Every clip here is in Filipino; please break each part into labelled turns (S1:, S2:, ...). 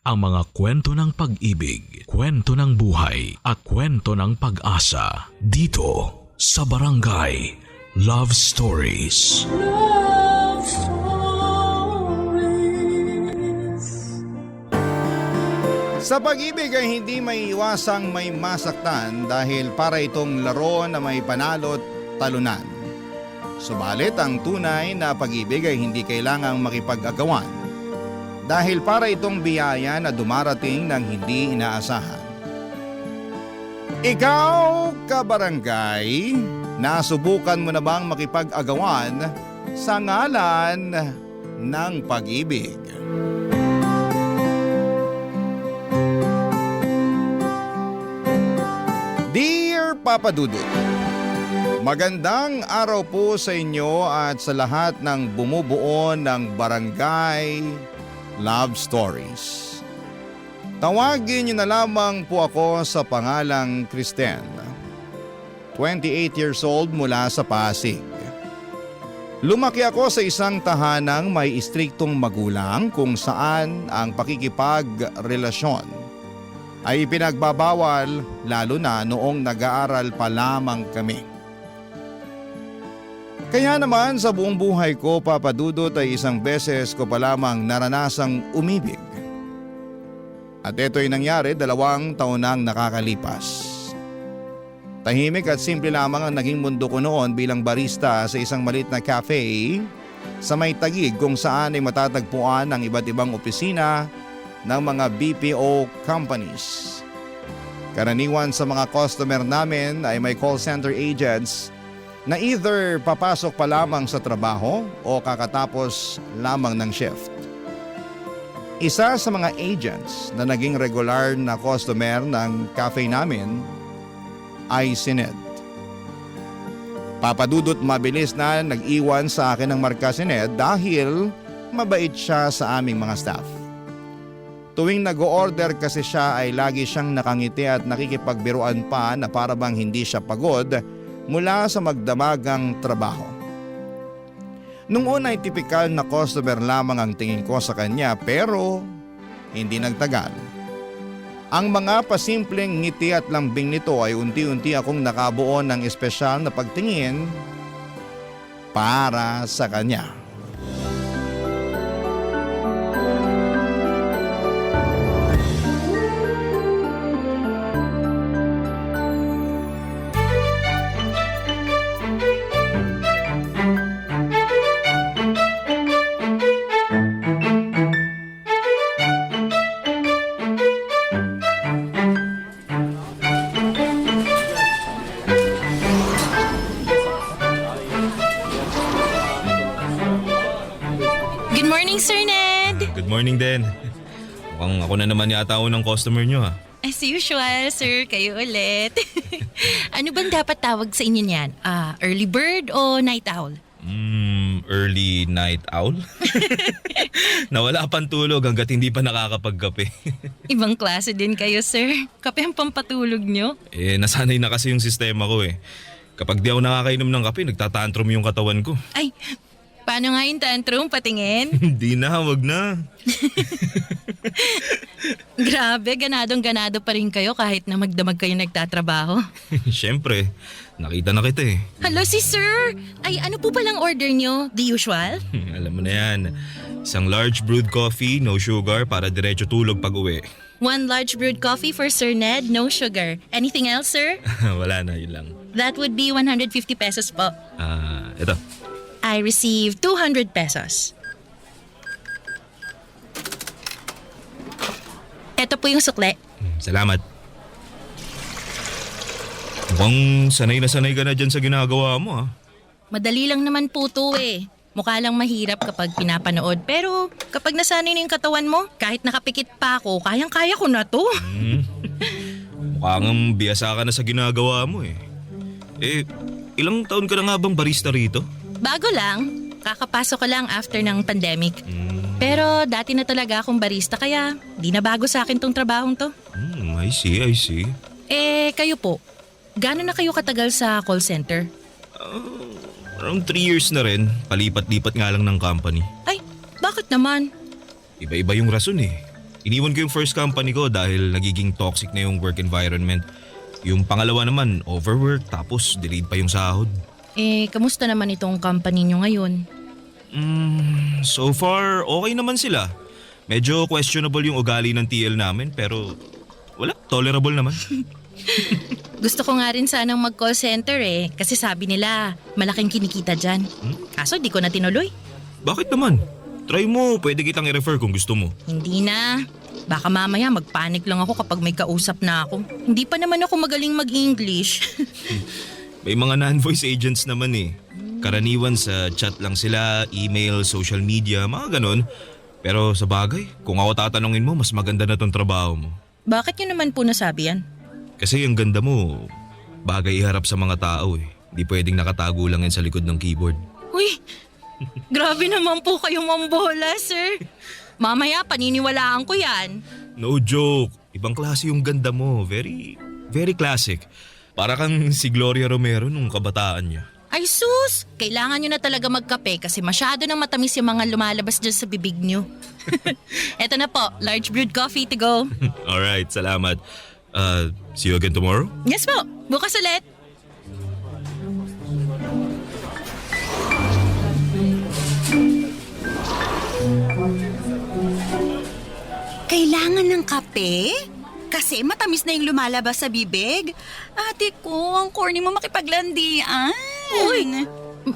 S1: ang mga kwento ng pag-ibig, kwento ng buhay at kwento ng pag-asa dito sa Barangay Love Stories.
S2: Love Stories.
S3: Sa pag-ibig ay hindi may iwasang may masaktan dahil para itong laro na may panalo't talunan. Subalit ang tunay na pag-ibig ay hindi kailangang makipag-agawan dahil para itong biyaya na dumarating ng hindi inaasahan. Ikaw, kabarangay, nasubukan mo na bang makipag-agawan sa ngalan ng pag-ibig? Dear Papa Dudut, magandang araw po sa inyo at sa lahat ng bumubuo ng Barangay Love Stories. Tawagin niyo na lamang po ako sa pangalang Kristen, 28 years old mula sa Pasig. Lumaki ako sa isang tahanang may istriktong magulang kung saan ang pakikipagrelasyon ay pinagbabawal lalo na noong nag-aaral pa lamang kami. Kaya naman sa buong buhay ko, Papa Dudut, ay isang beses ko pa lamang naranasang umibig. At ito'y nangyari 2 taon nang nakakalipas. Tahimik at simple lamang ang naging mundo ko noon bilang barista sa isang maliit na cafe sa may Taguig kung saan ay matatagpuan ang iba't ibang opisina ng mga BPO companies. Karaniwan sa mga customer namin ay may call center agents na either papasok pa lamang sa trabaho o kakatapos lamang ng shift. Isa sa mga agents na naging regular na customer ng cafe namin ay si Ned. Papadudot mabilis na nag-iwan sa akin ng marka si Ned dahil mabait siya sa aming mga staff. Tuwing nag-o-order kasi siya ay lagi siyang nakangiti at nakikipagbiruan pa na para bang hindi siya pagod mula sa magdamagang trabaho. Nung una ay tipikal na customer lamang ang tingin ko sa kanya pero hindi nagtagal. Ang mga pasimpleng ngiti at lambing nito ay unti-unti akong nakabuo ng espesyal na pagtingin para sa kanya.
S4: Good morning, Sir Ned!
S5: Good morning din. Mukhang ako na naman yata ng customer nyo ha.
S4: As usual, sir, kayo ulit. Ano bang dapat tawag sa inyo niyan? Early bird o night owl?
S5: Early night owl? Nawala pang tulog hanggat hindi pa nakakapagkape.
S4: Ibang klase din kayo, sir. Kape ang pampatulog nyo.
S5: Nasanay na kasi yung sistema ko eh. Kapag di ako nakakainom ng kape, nagtatantrum yung katawan ko.
S4: Ay, paano nga yung tantrum? Patingin?
S5: Hindi na, wag na.
S4: Grabe, ganadong-ganado pa rin kayo kahit na magdamag kayo nagtatrabaho.
S5: Siyempre, nakita na kita eh.
S4: Hello, si sir! Ay, ano po palang order nyo? The usual?
S5: Alam mo na yan. Isang large brewed coffee, no sugar, para diretso tulog pag uwi.
S4: 1 large brewed coffee for Sir Ned, no sugar. Anything else, sir?
S5: Wala na, yun lang.
S4: That would be 150 pesos po.
S5: Ito.
S4: I received 200 pesos. Ito po yung sukle.
S5: Salamat. Mukhang sanay ka na dyan sa ginagawa mo ha.
S4: Madali lang naman po to eh. Mukha lang mahirap kapag pinapanood. Pero kapag nasanay na yung katawan mo, kahit nakapikit pa ako, kayang-kaya ko na to.
S5: Mukhang biyasa ka na sa ginagawa mo eh. Ilang taon ka na nga bang barista rito?
S4: Bago lang. Kakapasok ko lang after ng pandemic. Pero dati na talaga akong barista kaya di na bago sa akin tong trabahong to.
S5: I see.
S4: Kayo po, gaano na kayo katagal sa call center?
S5: Around 3 years na rin. Palipat-lipat nga lang ng company.
S4: Ay, bakit naman?
S5: Iba-iba yung rason eh. Iniwan ko yung first company ko dahil nagiging toxic na yung work environment. Yung pangalawa naman, overwork, tapos delayed pa yung sahod.
S4: Kamusta naman itong company nyo ngayon?
S5: So far, okay naman sila. Medyo questionable yung ugali ng TL namin pero wala, tolerable naman.
S4: Gusto ko nga rin sanang mag-call center kasi sabi nila malaking kinikita dyan. Kaso di ko na tinuloy.
S5: Bakit naman? Try mo, pwede kitang i-refer kung gusto mo.
S4: Hindi na. Baka mamaya magpanik lang ako kapag may kausap na ako. Hindi pa naman ako magaling mag-English.
S5: May mga non-voice agents naman Karaniwan sa chat lang sila, email, social media, mga ganun. Pero sa bagay, kung ako tatanungin mo, mas maganda na tong trabaho mo.
S4: Bakit nyo naman po nasabi yan?
S5: Kasi ang ganda mo, bagay iharap sa mga tao Hindi pwedeng nakatago lang yan sa likod ng keyboard.
S4: Uy, grabe naman po kayo mambola, sir. Mamaya paniniwalaan ko yan.
S5: No joke. Ibang klase yung ganda mo. Very, very classic. Para kang si Gloria Romero nung kabataan niya.
S4: Ay sus, kailangan nyo na talaga magkape kasi masyado nang matamis yung mga lumalabas dyan sa bibig nyo. Eto na po, large brewed coffee to go.
S5: Alright, salamat. See you again tomorrow?
S4: Yes po, bukas ulit.
S6: Kailangan ng kape? Kasi matamis na yung lumalabas sa bibig. Ate ko, ang corny mo makipaglandian.
S4: Uy,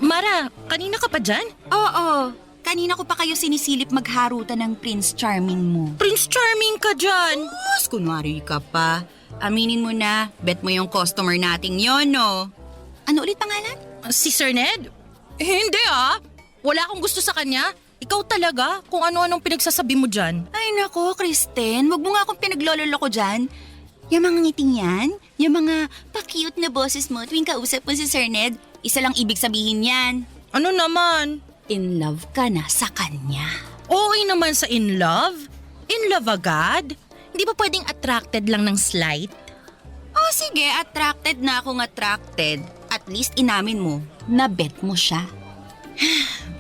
S4: Mara, kanina ka pa dyan?
S6: Oo, kanina ko pa kayo sinisilip magharutan ng Prince Charming mo.
S4: Prince Charming ka dyan.
S6: Mas, kunwari ka pa. Aminin mo na, bet mo yung customer nating yon, no? Ano ulit pangalan?
S4: Si Sir Ned? Hindi wala akong gusto sa kanya. Ikaw talaga, kung ano-anong pinagsasabi mo dyan.
S6: Ay nako, Kristen, wag mo nga akong pinaglololo ko dyan. Yung mga ngiting yan, yung mga pa-cute na boses mo tuwing kausap mo si Sir Ned, isa lang ibig sabihin yan.
S4: Ano naman?
S6: In love ka na sa kanya.
S4: Okay naman sa in love? In love agad? Hindi ba pwedeng attracted lang ng slight?
S6: Oh sige, attracted na akong attracted. At least inamin mo, na bet mo siya.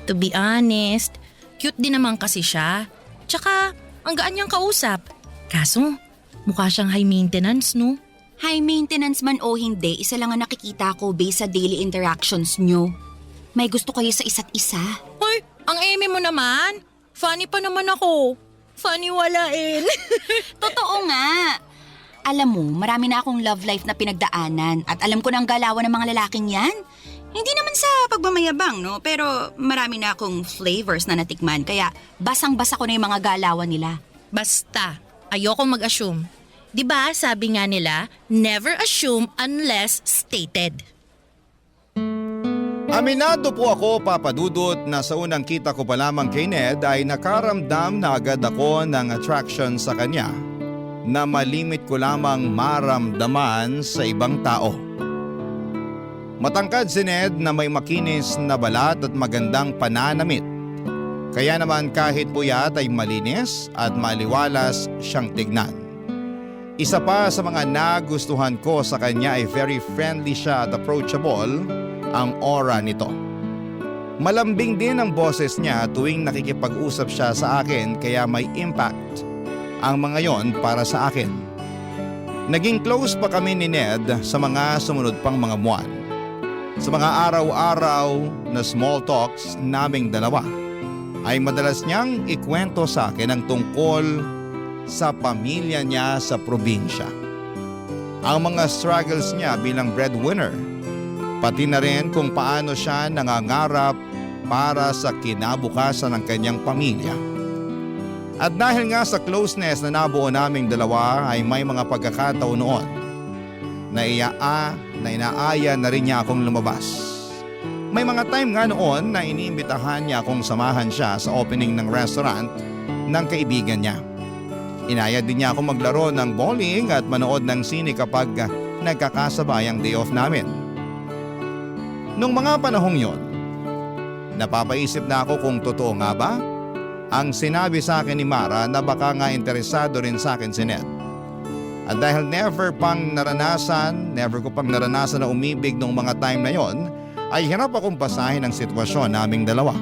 S4: To be honest, cute din naman kasi siya. Tsaka, ang gaan niyang kausap. Kaso, mukha siyang high maintenance, no?
S6: High maintenance man o hindi, isa lang ang nakikita ko based sa daily interactions nyo. May gusto kayo sa isa't isa.
S4: Hoy, ang eme mo naman. Funny pa naman ako. Funny walain.
S6: Totoo nga. Alam mo, marami na akong love life na pinagdaanan at alam ko na ang galawan ng mga lalaking yan. Hindi naman sa pagmamayabang, no? Pero marami na akong flavors na natikman kaya basang-basa ko na yung mga galawan nila.
S4: Basta, ayoko mag-assume. 'Di ba sabi nga nila, never assume unless stated.
S3: Aminado po ako, Papa Dudut, na sa unang kita ko pa lamang kay Ned ay nakaramdam na agad ako ng attraction sa kanya na malimit ko lamang maramdaman sa ibang tao. Matangkad si Ned na may makinis na balat at magandang pananamit. Kaya naman kahit puyat ay malinis at maliwalas siyang tignan. Isa pa sa mga nagustuhan ko sa kanya ay very friendly siya at approachable ang aura nito. Malambing din ang boses niya tuwing nakikipag-usap siya sa akin kaya may impact ang mga yon para sa akin. Naging close pa kami ni Ned sa mga sumunod pang mga buwan. Sa mga araw-araw na small talks naming dalawa ay madalas niyang ikwento sa akin ang tungkol sa pamilya niya sa probinsya. Ang mga struggles niya bilang breadwinner, pati na rin kung paano siya nangangarap para sa kinabukasan ng kanyang pamilya. At dahil nga sa closeness na nabuo naming dalawa ay may mga pagkakataon noon na inaaya na rin niya akong lumabas. May mga time nga noon na iniimbitahan niya akong samahan siya sa opening ng restaurant ng kaibigan niya. Inaya din niya akong maglaro ng bowling at manood ng sine kapag nagkakasabay ang day off namin. Nung mga panahong yon, napapaisip na ako kung totoo nga ba ang sinabi sa akin ni Mara na baka nga interesado rin sa akin si Ned. At dahil never ko pang naranasan na umibig noong mga time na yon, ay hirap akong basahin ang sitwasyon naming dalawa.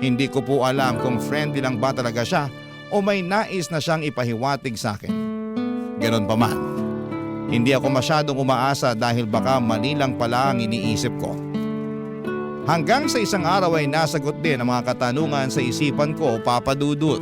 S3: Hindi ko po alam kung friendly lang ba talaga siya o may nais na siyang ipahiwatig sa akin. Ganon pa man, hindi ako masyadong umaasa dahil baka mali lang pala ang iniisip ko. Hanggang sa isang araw ay nasagot din ang mga katanungan sa isipan ko, Papa Dudut.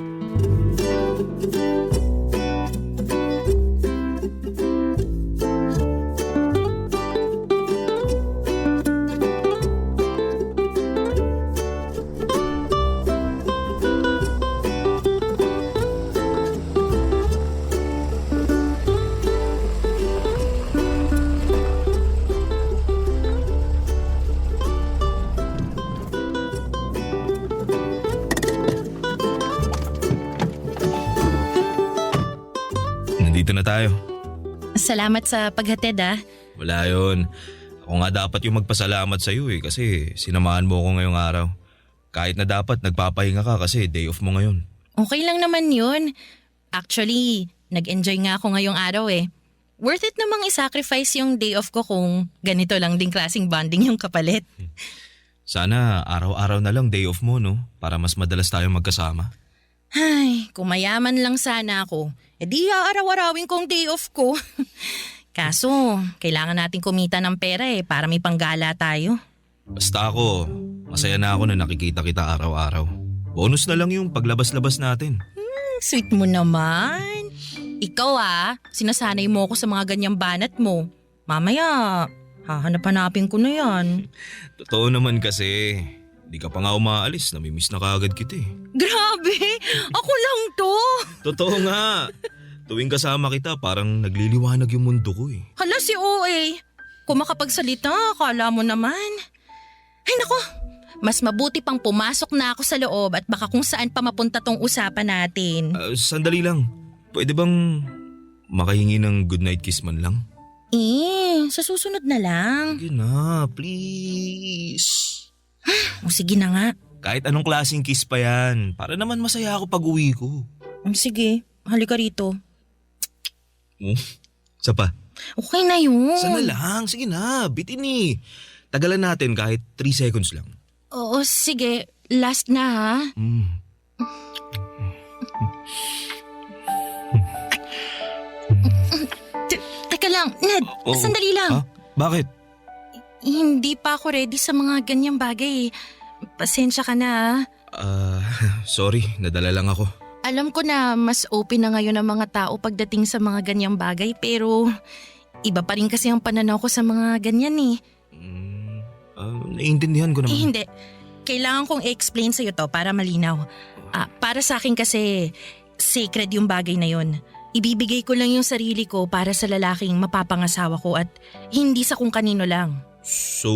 S5: Nandito na tayo.
S4: Salamat sa paghatid
S5: Wala yun. Ako nga dapat yung magpasalamat sa'yo kasi sinamahan mo ako ngayong araw. Kahit na dapat nagpapahinga ka kasi day off mo ngayon.
S4: Okay lang naman yun. Actually, nag-enjoy nga ako ngayong araw Worth it namang isacrifice yung day off ko kung ganito lang din klaseng bonding yung kapalit.
S5: Sana araw-araw na lang day off mo, no? Para mas madalas tayong magkasama.
S4: Ay, kung mayaman lang sana ako, di aaraw-arawin kong day off ko. Kaso, kailangan natin kumita ng pera para may panggala tayo.
S5: Basta ako, masaya na ako na nakikita kita araw-araw. Bonus na lang yung paglabas-labas natin.
S4: Sweet mo naman. Ikaw sinasanay mo ako sa mga ganyang banat mo. Mamaya, hahanap-hanapin ko na yan.
S5: Totoo naman kasi, di ka pa nga umaalis, namimiss na kaagad kita
S4: Grabe! Ako lang to!
S5: Totoo nga. Tuwing kasama kita, parang nagliliwanag yung mundo ko
S4: Hala si OA. Kung makapagsalita, akala mo naman. Ay nako, mas mabuti pang pumasok na ako sa loob at baka kung saan pa mapunta tong usapan natin.
S5: Sandali lang. Pwede bang makahingi ng goodnight kiss man lang?
S4: Sa susunod na lang.
S5: Sige na, please.
S4: O sige na nga.
S5: Kahit anong klaseng kiss pa yan, para naman masaya ako pag uwi ko.
S4: Sige, halika rito.
S5: Isa pa.
S4: Okay na yun.
S5: Sana lang, sige na, bitin Tagalan natin kahit 3 seconds lang.
S4: Oo, sige. Last na Teka lang, Ned. Sandali lang.
S5: Bakit?
S4: Hindi pa ako ready sa mga ganyang bagay. Pasensya ka na
S5: Sorry, nadala lang ako.
S4: Alam ko na mas open na ngayon ang mga tao pagdating sa mga ganyang bagay pero iba pa rin kasi ang pananaw ko sa mga ganyan
S5: Naiintindihan ko naman.
S4: Hindi. Kailangan kong i-explain sa'yo to para malinaw. Para sa akin kasi sacred yung bagay na yun. Ibibigay ko lang yung sarili ko para sa lalaking mapapangasawa ko at hindi sa kung kanino lang.
S5: So,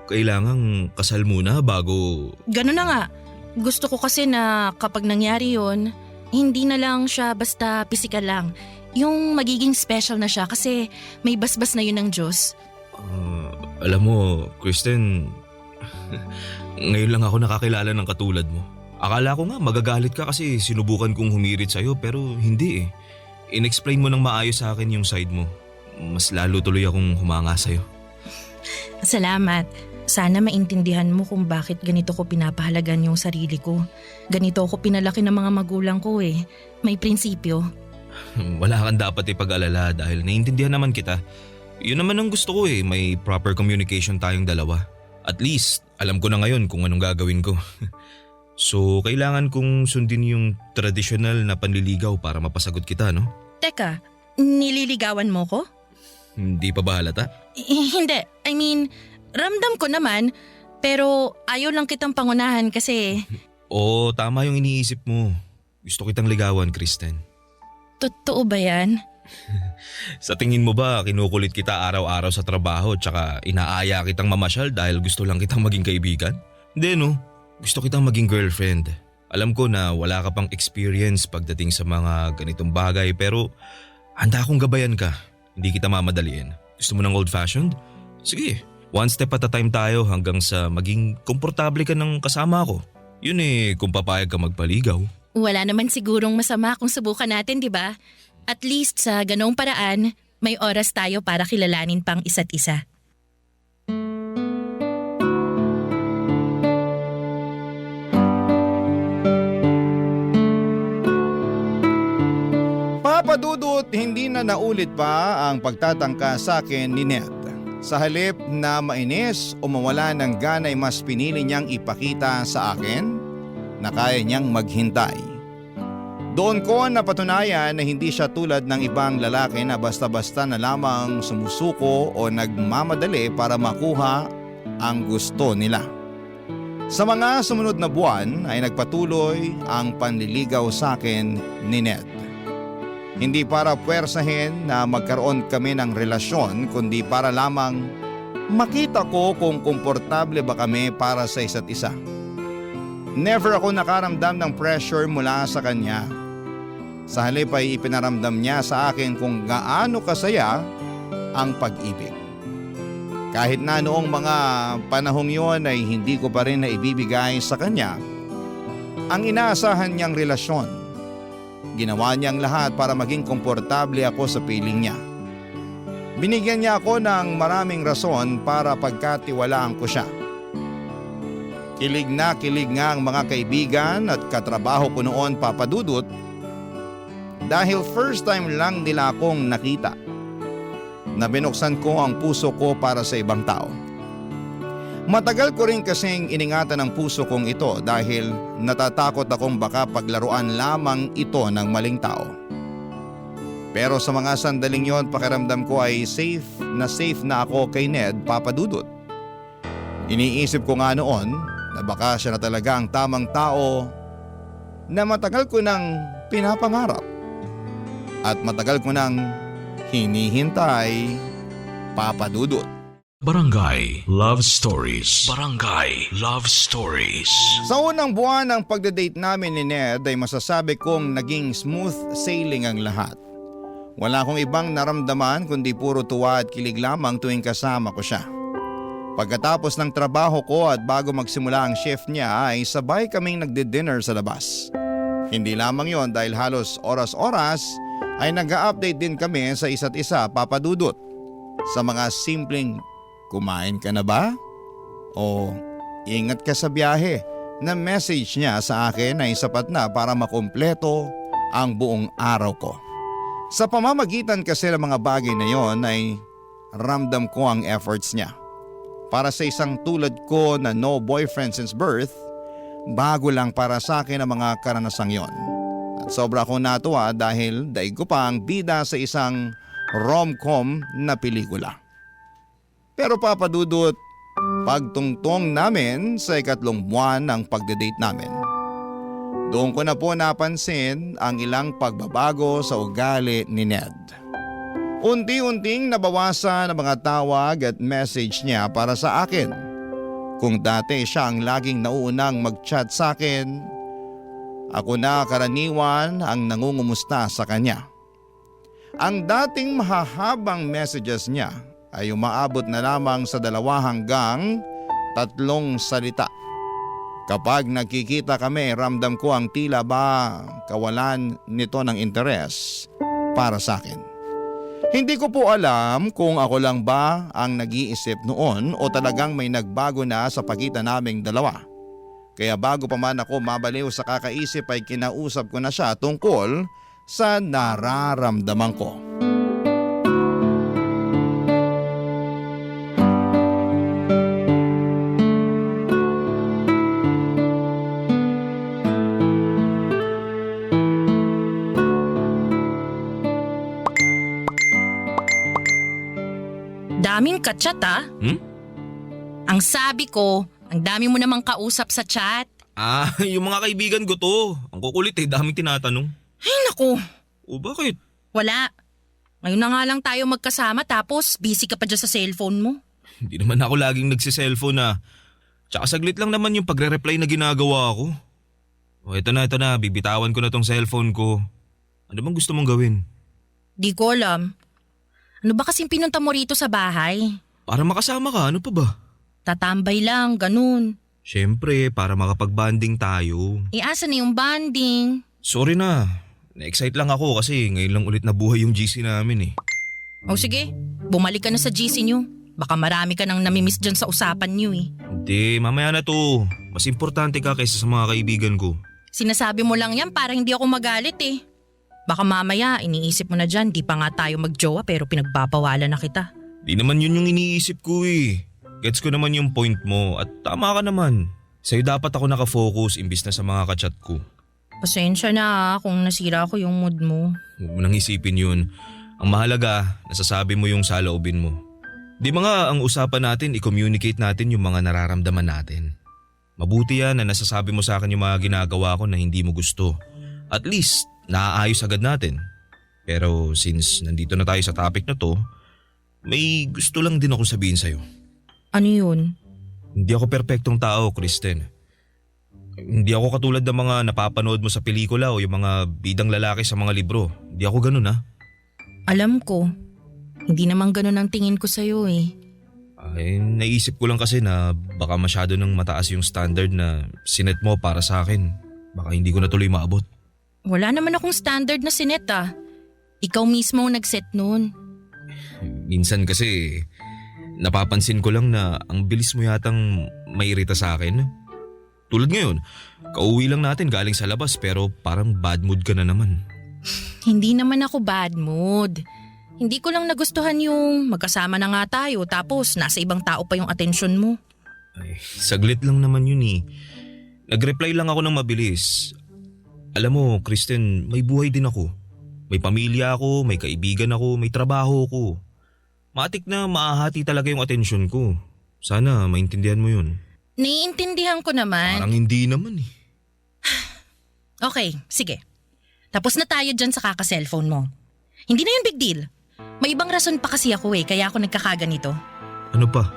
S5: kailangang kasal muna bago...
S4: Ganun na nga. Gusto ko kasi na kapag nangyari yun, hindi na lang siya basta pisikal lang. Yung magiging special na siya kasi may basbas na yun ng Diyos.
S5: Alam mo, Kristen, ngayon lang ako nakakilala ng katulad mo. Akala ko nga magagalit ka kasi sinubukan kong humirit sa'yo pero hindi In-explain mo ng maayos sa akin yung side mo. Mas lalo tuloy akong humanga sa'yo.
S4: Salamat. Sana maintindihan mo kung bakit ganito ko pinapahalagan yung sarili ko. Ganito ako pinalaki ng mga magulang ko May prinsipyo.
S5: Wala kang dapat ipag-alala dahil naiintindihan naman kita. Yun naman ang gusto ko may proper communication tayong dalawa. At least, alam ko na ngayon kung anong gagawin ko. So, kailangan kong sundin yung tradisyonal na panliligaw para mapasagot kita, no?
S4: Teka, nililigawan mo ko?
S5: Hindi pa ba halata?
S4: Hindi. I mean, ramdam ko naman, pero ayaw lang kitang pangunahan kasi...
S5: Oo, tama yung iniisip mo. Gusto kitang ligawan, Kristen.
S4: Totoo ba yan?
S5: Sa tingin mo ba kinukulit kita araw-araw sa trabaho tsaka inaaya kitang mamasyal dahil gusto lang kitang maging kaibigan? Hindi, no? Gusto kitang maging girlfriend. Alam ko na wala ka pang experience pagdating sa mga ganitong bagay pero handa akong gabayan ka. Hindi kita mamadaliin. Gusto mo ng old-fashioned? Sige, one step at a time tayo hanggang sa maging komportable ka ng kasama ko. Yun kung papayag ka magpaligaw.
S4: Wala naman sigurong masama kung subukan natin, di ba? At least sa ganong paraan, may oras tayo para kilalanin pang isa't isa.
S3: Papadudot, hindi na naulit pa ang pagtatangka sa akin ni Ned. Sa halip na mainis o mawala ng gana ay mas pinili niyang ipakita sa akin na kaya niyang maghintay. Doon ko napatunayan na hindi siya tulad ng ibang lalaki na basta-basta na lamang sumusuko o nagmamadali para makuha ang gusto nila. Sa mga sumunod na buwan ay nagpatuloy ang panliligaw sa akin ni Ned. Hindi para puwersahin na magkaroon kami ng relasyon kundi para lamang makita ko kung komportable ba kami para sa isa't isa. Never ako nakaramdam ng pressure mula sa kanya. Sa halip ay ipinaramdam niya sa akin kung gaano kasaya ang pag-ibig. Kahit na noong mga panahong yon ay hindi ko pa rin naibibigay sa kanya ang inaasahan niyang relasyon. Ginawa niyang lahat para maging komportable ako sa piling niya. Binigyan niya ako ng maraming rason para pagkatiwalaan ko siya. Kilig nga ang mga kaibigan at katrabaho ko noon, Papadudot, dahil first time lang nila akong nakita na binuksan ko ang puso ko para sa ibang tao. Matagal ko rin kasing iningatan ang puso kong ito dahil natatakot akong baka paglaruan lamang ito ng maling tao. Pero sa mga sandaling yon, pakiramdam ko ay safe na ako kay Ned, Papadudot. Iniisip ko nga noon na baka siya na talaga ang tamang tao na matagal ko nang pinapangarap at matagal ko nang hinihintay, Papadudot.
S1: Barangay Love Stories. Barangay Love Stories.
S3: Sa unang buwan ng pagdadate namin ni Ned ay masasabi kong naging smooth sailing ang lahat. Wala akong ibang naramdaman kundi puro tuwa at kilig lamang tuwing kasama ko siya. Pagkatapos ng trabaho ko at bago magsimula ang shift niya ay sabay kaming nagdi-dinner sa labas. Hindi lamang yon dahil halos oras-oras ay nag-a-update din kami sa isa't isa, Papadudot. Sa mga simpleng kumain ka na ba? O ingat ka sa biyahe na message niya sa akin ay sapat na para makumpleto ang buong araw ko. Sa pamamagitan kasi ng mga bagay na yon ay ramdam ko ang efforts niya. Para sa isang tulad ko na no boyfriend since birth, bago lang para sa akin ang mga karanasang yon. At sobra akong natuwa dahil daig ko pa ang bida sa isang rom-com na pelikula. Pero Papadudot, pagtungtong namin sa 3 buwan ng pagdadate namin, doon ko na po napansin ang ilang pagbabago sa ugali ni Ned. Unti-unting nabawasan ang mga tawag at message niya para sa akin. Kung dati siya ang laging nauunang mag-chat sa akin, ako na karaniwan ang nangungumusta sa kanya. Ang dating mahahabang messages niya ay umaabot na lamang sa 2 hanggang 3 salita. Kapag nagkikita kami, ramdam ko ang tila ba kawalan nito ng interes para sa akin. Hindi ko po alam kung ako lang ba ang nag-iisip noon o talagang may nagbago na sa pagitan naming dalawa. Kaya bago pa man ako mabaliw sa kakaisip ay kinausap ko na siya tungkol sa nararamdaman ko.
S4: Daming ka-chat ah. Ang sabi ko, ang dami mo namang kausap sa chat.
S5: Yung mga kaibigan ko to. Ang kukulit daming tinatanong.
S4: Ay naku,
S5: O bakit?
S4: wala. Ngayon na nga lang tayo magkasama tapos busy ka pa dyan sa cellphone mo.
S5: Hindi naman ako laging nagsiselfone na. Tsaka saglit lang naman yung pagre-reply na ginagawa ko. O ito na, bibitawan ko na tong cellphone ko. Ano bang gusto mong gawin?
S4: Di ko alam. Ano ba kasing pinunta mo rito sa bahay?
S5: Para makasama ka, ano pa ba?
S4: Tatambay lang, ganun.
S5: Siyempre, para makapag-banding tayo.
S4: Asa na yung banding?
S5: Sorry na. Na-excite lang ako kasi ngayon lang ulit nabuhay yung GC namin eh.
S4: O sige, bumalik ka na sa GC nyo. Baka marami ka nang namimiss dyan sa usapan nyo eh.
S5: Hindi, mamaya na to. Mas importante ka kaysa sa mga kaibigan ko.
S4: Sinasabi mo lang yan para hindi ako magalit eh. Baka mamaya iniisip mo na dyan, di pa nga tayo magjowa pero pinagpapawalan na kita.
S5: Di naman yun yung iniisip ko eh. Gets ko naman yung point mo at tama ka naman. Sa'yo dapat ako nakafocus imbis na sa mga kachat ko.
S4: Pasensya na kung nasira ko yung mood mo.
S5: Huwag mo nang isipin yun. Ang mahalaga, nasasabi mo yung saloobin mo. Di ba nga ang usapan natin, i-communicate natin yung mga nararamdaman natin. Mabuti yan na nasasabi mo sa akin yung mga ginagawa ko na hindi mo gusto. At least, naaayos agad natin. Pero since nandito na tayo sa topic na to, may gusto lang din akong sabihin sa'yo.
S4: Ano yun?
S5: Hindi ako perpektong tao, Kristen. Hindi ako katulad ng mga napapanood mo sa pelikula o yung mga bidang lalaki sa mga libro. Hindi ako ganun ha.
S4: Alam ko. Hindi naman ganun ang tingin ko sa'yo eh.
S5: Ay, naisip ko lang kasi na baka masyado nang mataas yung standard na sinet mo para sa akin. Baka hindi ko na tuloy maabot.
S4: Wala naman akong standard na sinet ah. Ikaw mismo ang nag-set nun.
S5: Minsan kasi napapansin ko lang na ang bilis mo yatang mairita sa akin. Tulad ngayon, kauwi lang natin galing sa labas pero parang bad mood ka na naman.
S4: Hindi naman ako bad mood. Hindi ko lang nagustuhan yung magkasama na nga tayo tapos nasa ibang tao pa yung atensyon mo.
S5: Ay, saglit lang naman yun eh. Nag-reply lang ako ng mabilis. Alam mo, Kristen, may buhay din ako. May pamilya ako, may kaibigan ako, may trabaho ako. Matik na maahati talaga yung atensyon ko. Sana maintindihan mo yun.
S4: Naiintindihan ko naman.
S5: Parang hindi naman eh.
S4: Okay, sige. Tapos na tayo dyan sa kaka-cellphone mo. Hindi na yun big deal. May ibang rason pa kasi ako eh, kaya ako nagkakaganito.
S5: Ano pa?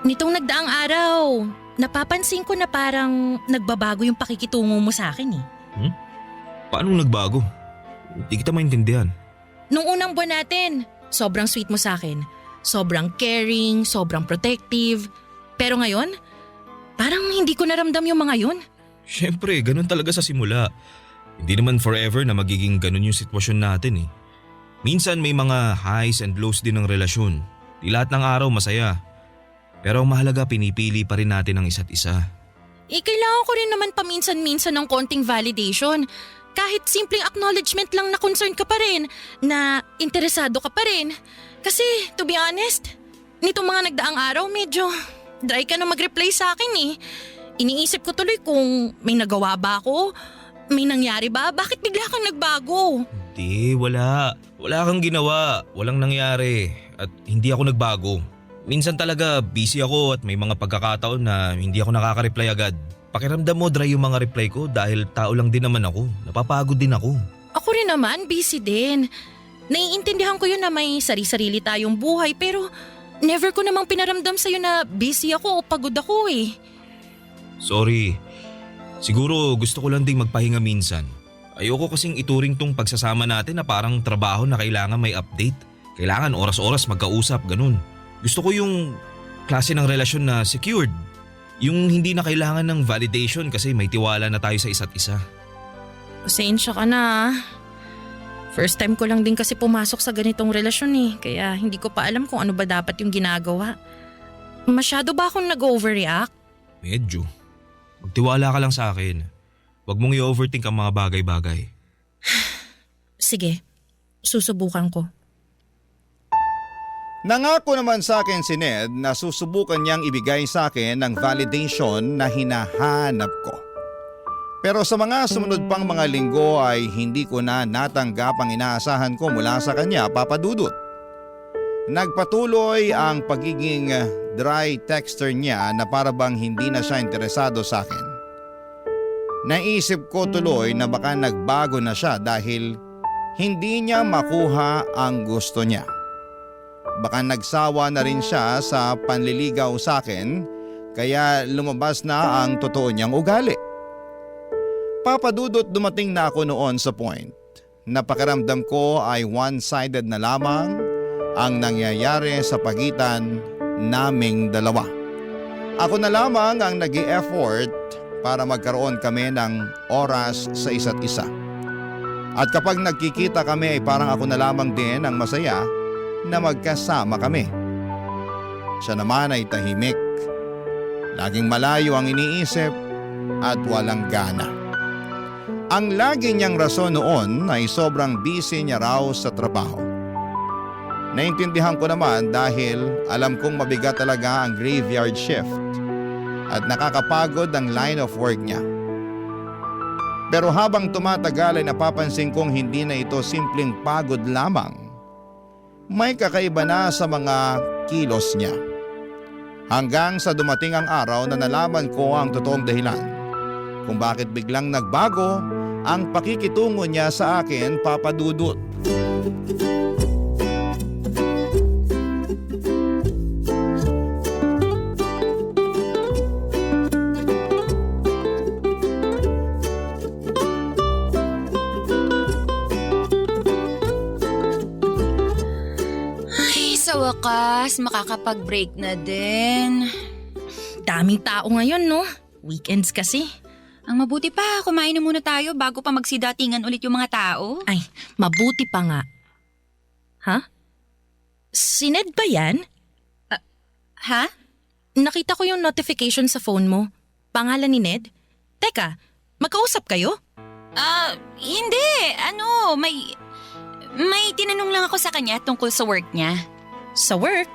S4: Nitong nagdaang araw, napapansin ko na parang nagbabago yung pakikitungo mo sa akin eh.
S5: Paano nagbago? Hindi kita maintindihan.
S4: Nung unang buwan natin, sobrang sweet mo sa akin. Sobrang caring, sobrang protective. Pero ngayon, parang hindi ko naramdam yung mga yun.
S5: Siyempre, ganun talaga sa simula. Hindi naman forever na magiging ganun yung sitwasyon natin eh. Minsan may mga highs and lows din ng relasyon. Di lahat ng araw masaya. Pero ang mahalaga, pinipili pa rin natin ang isa't isa.
S4: Kailangan ko rin naman paminsan-minsan ng konting validation. Kahit simpleng acknowledgement lang na concerned ka pa rin, na interesado ka pa rin. Kasi, to be honest, nitong mga nagdaang araw medyo dry ka na mag-reply sa akin eh. Iniisip ko tuloy kung may nagawa ba ako, may nangyari ba, bakit bigla kang nagbago?
S5: Hindi, wala. Wala kang ginawa. Walang nangyari. At hindi ako nagbago. Minsan talaga busy ako at may mga pagkakataon na hindi ako nakaka-reply agad. Pakiramdam mo dry yung mga reply ko dahil tao lang din naman ako. Napapagod din ako.
S4: Ako rin naman, busy din. Naiintindihan ko yun na may sarili-sarili tayong buhay pero never ko namang pinaramdam sa'yo na busy ako o pagod ako eh.
S5: Sorry. Siguro gusto ko lang ding magpahinga minsan. Ayoko kasing ituring tong pagsasama natin na parang trabaho na kailangan may update. Kailangan oras-oras magkausap, ganun. Gusto ko yung klase ng relasyon na secured. Yung hindi na kailangan ng validation kasi may tiwala na tayo sa isa't isa.
S4: Pasensya ka na. First time ko lang din kasi pumasok sa ganitong relasyon eh. Kaya hindi ko pa alam kung ano ba dapat yung ginagawa. Masyado ba akong nag-overreact?
S5: Medyo. Magtiwala ka lang sa akin. Huwag mong i-overthink ang mga bagay-bagay.
S4: Sige, susubukan ko.
S3: Nangako naman sa akin si Ned na susubukan niyang ibigay sa akin ng validation na hinahanap ko. Pero sa mga sumunod pang mga linggo ay hindi ko na natanggap ang inaasahan ko mula sa kanya, Papa Dudut. Nagpatuloy ang pagiging dry texter niya na para bang hindi na siya interesado sa akin. Naisip ko tuloy na baka nagbago na siya dahil hindi niya makuha ang gusto niya. Baka nagsawa na rin siya sa panliligaw sa akin kaya lumabas na ang totoo niyang ugali. Papadudot, dumating na ako noon sa point na pakiramdam ko ay one-sided na lamang ang nangyayari sa pagitan naming dalawa. Ako na lamang ang nag-i-effort para magkaroon kami ng oras sa isa't isa. At kapag nagkikita kami ay parang ako na lamang din ang masaya na magkasama kami. Siya naman ay tahimik. Laging malayo ang iniisip at walang gana. Ang lagi niyang rason noon ay sobrang busy niya raw sa trabaho. Naintindihan ko naman dahil alam kong mabigat talaga ang graveyard shift at nakakapagod ang line of work niya. Pero habang tumatagal ay napapansin kong hindi na ito simpleng pagod lamang. May kakaiba na sa mga kilos niya. Hanggang sa dumating ang araw na nalaman ko ang totoong dahilan kung bakit biglang nagbago ang pakikitungo niya sa akin, Papa Dudut.
S6: Ay, sa wakas, makakapag-break na din.
S4: Daming tao ngayon, no? Weekends kasi.
S6: Ang mabuti pa, kumain na muna tayo bago pa magsidatingan ulit yung mga tao.
S4: Ay, mabuti pa nga. Ha? Si Ned ba yan?
S6: Ha?
S4: Nakita ko yung notification sa phone mo. Pangalan ni Ned? Teka, magkausap kayo?
S6: Hindi. May tinanong lang ako sa kanya tungkol sa work niya.
S4: Sa work?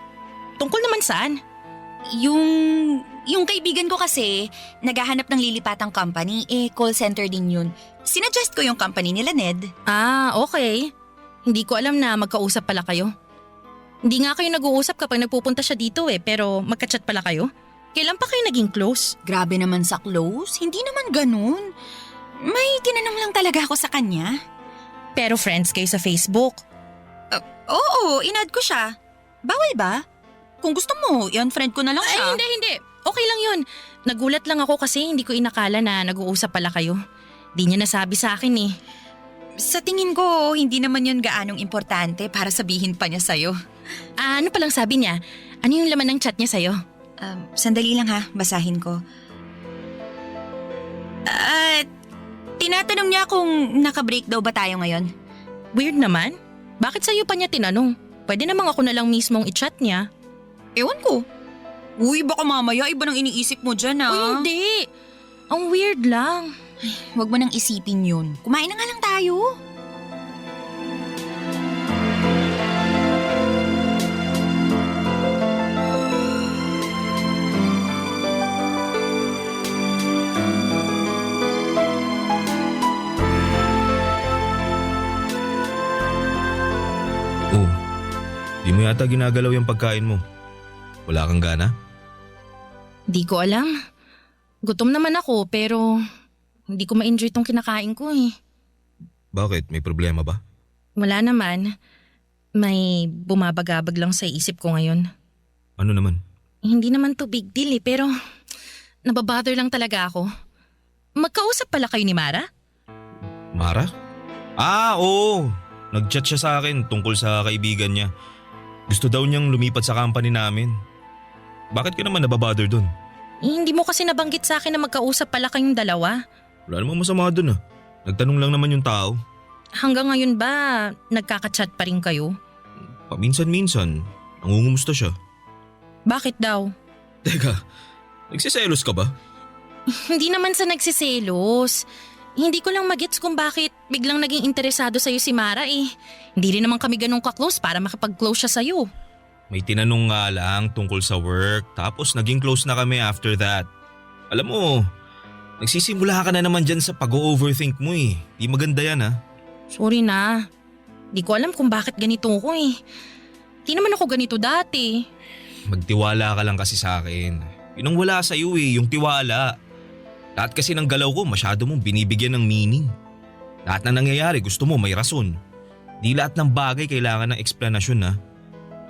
S4: Tungkol naman saan?
S6: Yung kaibigan ko kasi, naghahanap ng lilipatang company, call center din yun. Sinuggest ko yung company nila, Ned.
S4: Okay. Hindi ko alam na magkausap pala kayo. Hindi nga kayo nag-uusap kapag nagpupunta siya dito pero magka-chat pala kayo. Kailan pa kayo naging close?
S6: Grabe naman sa close, hindi naman ganun. May tinanong lang talaga ako sa kanya.
S4: Pero friends kayo sa Facebook.
S6: Oo, in-add ko siya. Bawal ba? Kung gusto mo, i-unfriend ko na lang siya.
S4: Ay, hindi. Okay lang yun. Nagulat lang ako kasi hindi ko inakala na nag-uusap pala kayo. Di niya nasabi sa akin eh.
S6: Sa tingin ko, hindi naman yun gaanong importante para sabihin pa niya sa'yo.
S4: Ano palang sabi niya? Ano yung laman ng chat niya sa'yo?
S6: Sandali lang ha, basahin ko. Tinatanong niya kung naka-break daw ba tayo ngayon.
S4: Weird naman. Bakit sa'yo pa niya tinanong? Pwede namang ako na lang mismong i-chat niya.
S6: Ewan ko. Uy, baka mamaya iba nang iniisip mo dyan
S4: Uy, hindi. Ang weird lang.
S6: Huwag mo nang isipin yun. Kumain na nga lang tayo.
S5: Oh, di mo yata ginagalaw yung pagkain mo. Wala kang gana?
S4: Di ko alam. Gutom naman ako pero hindi ko ma-enjoy tong kinakain ko eh.
S5: Bakit? May problema ba?
S4: Wala naman. May bumabagabag lang sa isip ko ngayon.
S5: Ano naman?
S4: Hindi naman to big deal eh pero nababother lang talaga ako. Magkausap pala kayo ni Mara?
S5: Mara? Oo. Nag-chat siya sa akin tungkol sa kaibigan niya. Gusto daw niyang lumipat sa company namin. Bakit ka naman nababother dun?
S4: Hindi mo kasi nabanggit sa akin na magkausap pala kayong dalawa.
S5: Wala namang masama dun ah. Nagtanong lang naman yung tao.
S4: Hanggang ngayon ba nagkaka-chat pa rin kayo?
S5: Paminsan-minsan, nangungumusta siya.
S4: Bakit daw?
S5: Teka, nagsiselos ka ba?
S4: Hindi naman sa nagsiselos. Hindi ko lang magets kung bakit biglang naging interesado sa'yo si Mara eh. Hindi rin naman kami ganun ka-close para makapag-close siya sa'yo.
S5: May tinanong nga lang tungkol sa work tapos naging close na kami after that. Alam mo, nagsisimula ka na naman dyan sa pag-overthink mo eh. Di maganda yan ha.
S4: Sorry na. Di ko alam kung bakit ganito ko eh. Di naman ako ganito dati.
S5: Magtiwala ka lang kasi sa akin. Yun ang wala sa'yo eh, yung tiwala. Lahat kasi ng galaw ko masyado mong binibigyan ng meaning. Lahat na nangyayari gusto mo may rason. Di lahat ng bagay kailangan ng eksplanasyon ha.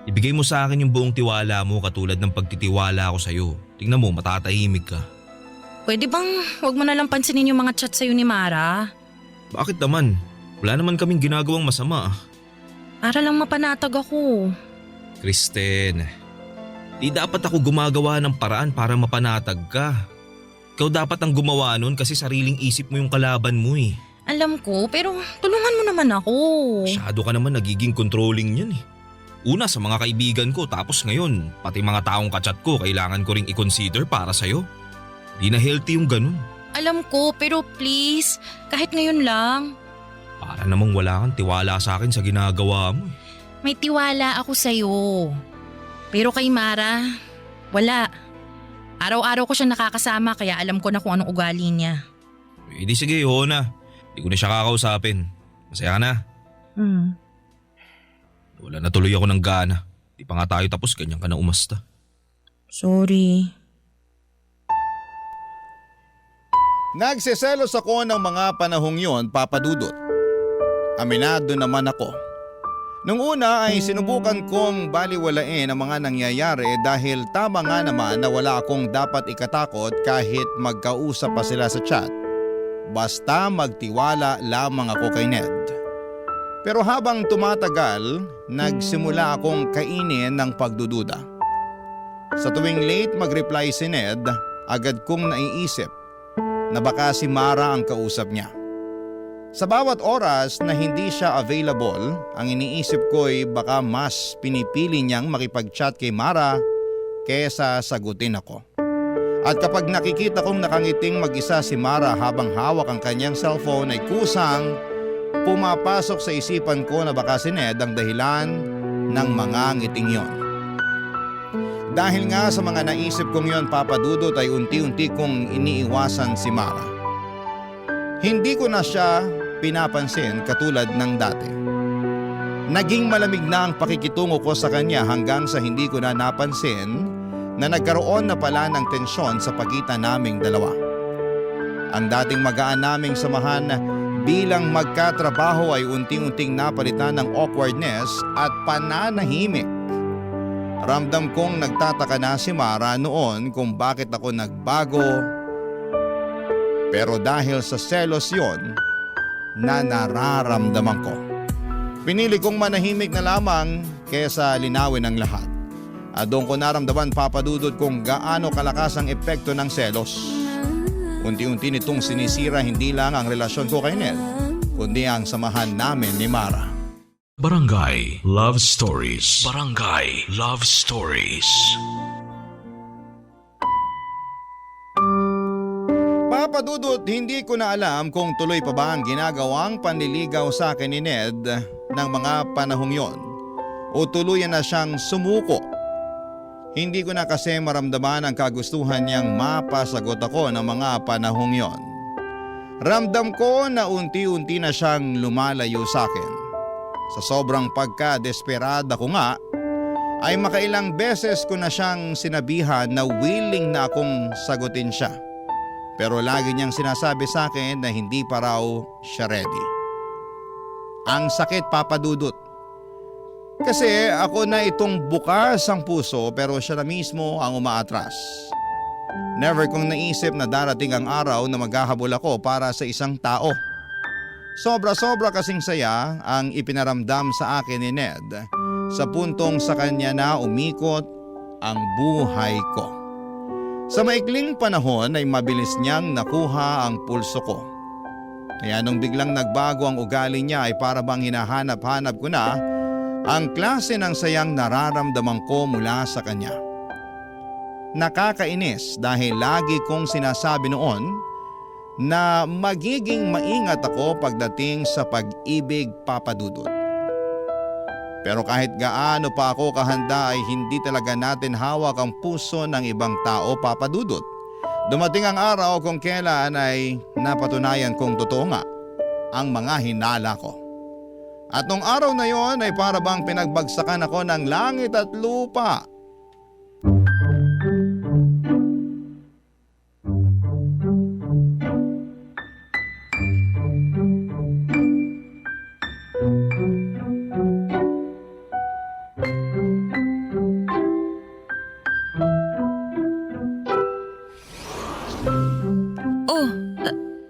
S5: Ibigay mo sa akin yung buong tiwala mo katulad ng pagtitiwala ko sa'yo. Tingnan mo, matatahimik ka.
S4: Pwede bang huwag mo na lang pansinin yung mga chat sa'yo ni Mara?
S5: Bakit naman? Wala naman kaming ginagawang masama.
S4: Para lang mapanatag ako.
S5: Kristen, di dapat ako gumagawa ng paraan para mapanatag ka. Ikaw dapat ang gumawa nun kasi sariling isip mo yung kalaban mo eh.
S4: Alam ko, pero tulungan mo naman ako.
S5: Masyado ka naman nagiging controlling yan eh. Una sa mga kaibigan ko tapos ngayon, pati mga taong kachat ko kailangan ko ring i-consider para sa'yo. Di na healthy yung ganun.
S4: Alam ko, pero please, kahit ngayon lang.
S5: Para namang wala kang tiwala sa akin sa ginagawa mo.
S4: May tiwala ako sa'yo. Pero kay Mara, wala. Araw-araw ko siya nakakasama kaya alam ko na kung anong ugali niya.
S5: Eh di sige, oo na. Di ko na siya kakausapin. Masaya ka na. Wala na tuloy ako ng gana. Di pa nga tayo tapos, ganyan ka na umasta.
S4: Sorry.
S3: Nagseselos ako ng mga panahong yon, Papa Dudut. Aminado naman ako. Nung una ay sinubukan kong baliwalain ang mga nangyayari dahil tama nga naman na wala akong dapat ikatakot kahit magkausap pa sila sa chat. Basta magtiwala lamang ako kay Ned. Pero habang tumatagal, nagsimula akong kainin ng pagdududa. Sa tuwing late mag-reply si Ned, agad kong naiisip na baka si Mara ang kausap niya. Sa bawat oras na hindi siya available, ang iniisip ko'y baka mas pinipili niyang makipag-chat kay Mara kesa sagutin ako. At kapag nakikita kong nakangiting mag-isa si Mara habang hawak ang kanyang cellphone ay kusang pumapasok sa isipan ko na baka si Ned ang dahilan ng mga ngiting yon. Dahil nga sa mga naisip kong yon, Papa Dudut, ay unti-unti kong iniiwasan si Mara. Hindi ko na siya pinapansin katulad ng dati. Naging malamig na ang pakikitungo ko sa kanya hanggang sa hindi ko na napansin na nagkaroon na pala ng tensyon sa pagitan naming dalawa. Ang dating magaan naming samahan bilang magkatrabaho ay unti-unting napalitan ng awkwardness at pananahimik. Ramdam kong nagtataka na si Mara noon kung bakit ako nagbago. Pero dahil sa selos yon na nararamdaman ko, pinili kong manahimik na lamang kesa linawin ang lahat. At doon ko naramdaman, Papa Dudut, kung gaano kalakas ang epekto ng selos. Unti-unti nitong sinisira hindi lang ang relasyon ko kay Ned, kundi ang samahan namin ni Mara.
S1: Barangay Love Stories. Barangay Love Stories.
S3: Papa Dudut, hindi ko na alam kung tuloy pa ba ang ginagawang panliligaw sa akin ni Ned ng mga panahong yon o tuluyan na siyang sumuko. Hindi ko na kasi maramdaman ang kagustuhan niyang mapasagot ako ng mga panahong yon. Ramdam ko na unti-unti na siyang lumalayo sa akin. Sa sobrang pagka-desperada ko nga, ay makailang beses ko na siyang sinabihan na willing na akong sagutin siya. Pero lagi niyang sinasabi sa akin na hindi pa raw siya ready. Ang sakit, Papa Dudut. Kasi ako na itong bukas ang puso pero siya na mismo ang umaatras. Never kong naisip na darating ang araw na maghahabol ako para sa isang tao. Sobra-sobra kasing saya ang ipinaramdam sa akin ni Ned sa puntong sa kanya na umikot ang buhay ko. Sa maikling panahon ay mabilis niyang nakuha ang pulso ko. Kaya nung biglang nagbago ang ugali niya ay para bang hinahanap-hanap ko na ang klase ng sayang nararamdaman ko mula sa kanya. Nakakainis dahil lagi kong sinasabi noon na magiging maingat ako pagdating sa pag-ibig, Papa Dudut. Pero kahit gaano pa ako kahanda ay hindi talaga natin hawak ang puso ng ibang tao, Papa Dudut. Dumating ang araw kung kailan ay napatunayan kong totoo nga ang mga hinala ko. At nung araw na yon ay para bang pinagbagsakan ako ng langit at lupa.